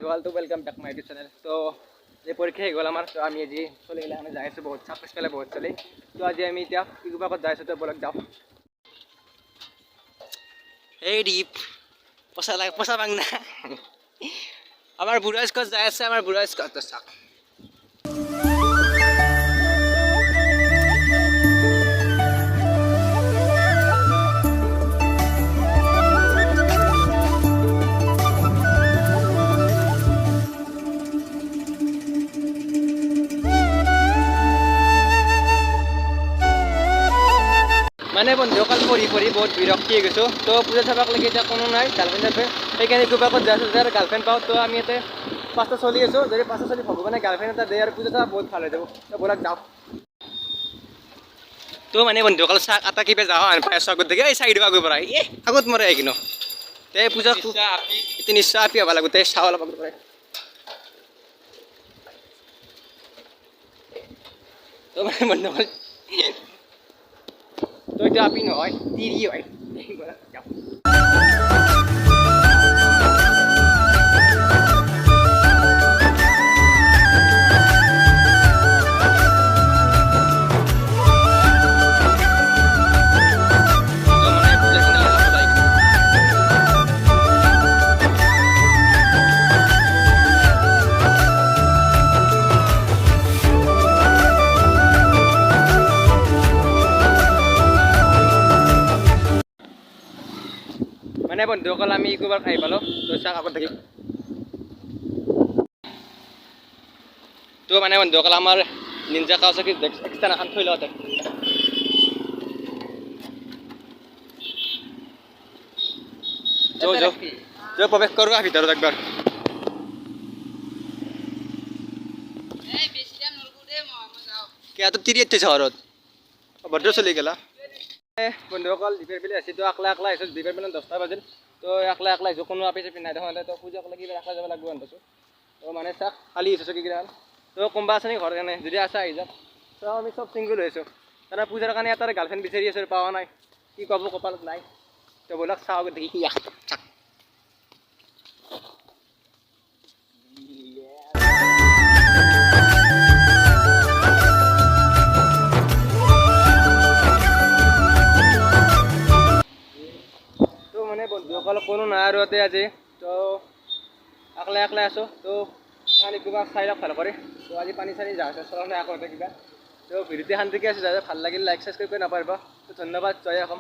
Welcome back my YouTube channel. तो ये परीक्षा गल आम तो आम आज चली गए जाए बहुत साकस पे बहुत चली तो आज आम इतना इगुबाकत जाए तो बोलक जाओ दीप पसा लाग पसा बांगना आमार बुढ़ा स्कट जाए आमार बुढ़ा स्कट तो चाक মানে বন্ধুসকল পঢ়ি বহুত বিৰক্তি হৈ গৈছোঁ। তো পূজা চাবাক লাগি এতিয়া কোনো নাই গাৰ্লফ্ৰেণ্ড আছে সেইকাৰণে ইগোবাকত যাই আছোঁ যে গাৰ্লফ্ৰেণ্ড পাওঁ। তো আমি ইয়াতে পাঁচটা চলি আছোঁ, যদি পাঁচটা চলি ভগৱানে গাৰ্লফ্ৰেণ্ড এটা দিয়ে আৰু পূজা চাব বহুত ভাল হৈ যাব। তো ব'লক যাওঁ। তো মানে বন্ধুসকল চাহ আটা কিবা যাওঁ আৰু পাই আছোঁ আগত দেখি এই চাইড আগৰ পৰা আগত মৰে কিনো তে পূজা এতিয়া নিশ্চয় আপি হ'ব লাগিব তে চাওঁ অলপ আগত পৰে। তো মানে বন্ধুসকল তো এটা আপি নহয় তিৰি হয়। মানে বন্ধুসকল আমি ইগোবাৰ খাই পালোঁ। তো চাওক আগত দেখি তো মানে বন্ধুসকল আমাৰ নিঞ্জা কাৱাছাকি এক্সট্ৰা এখন থৈ লওঁতে প্ৰৱেশ কৰোঁ ভিতৰত একবাৰ। তো তিৰি এতে চহৰত ভদ্ৰ চলি গেলা বন্ধুসকল দ্বীপের বিলে আছি। তো একলা আহিছোঁ দ্বীপের বিলে 10টা বাজিল। তো একলা আহিছোঁ কোনো আপি চাপি নাই দেখোন। তো পূজা লাগি একলা যাব লাগিব আনছো। তো মানে চাওক খালি আহিছোঁ কি কিমান তো কোনোবা আছে নি ঘৰ কাৰণে যদি আছে আহি যাওক। তো আমি চব চিংগুল হৈ আছোঁ তাৰমানে পূজাৰ কাৰণে এটা গাৰ্লফ্ৰেণ্ড বিচাৰি আছোঁ পোৱা নাই কি ক'ব কপালত নাই। তো ব'লক চাওঁ দেখি মানে বন্ধুসকল কোনো নাই আৰু ইয়াতে আজি তো একলা আছোঁ। তো পানী কিবা চাই লওক ভাল কৰে। তো আজি পানী চানী যা চলা নাই আকৌ কিবা তো ভিডিঅ'টো শান্তিকে আছে যাতে ভাল লাগিল লাইক ছাবস্ক্ৰাইব কৰি নাপাৰিব। তো ধন্যবাদ জয় অসম।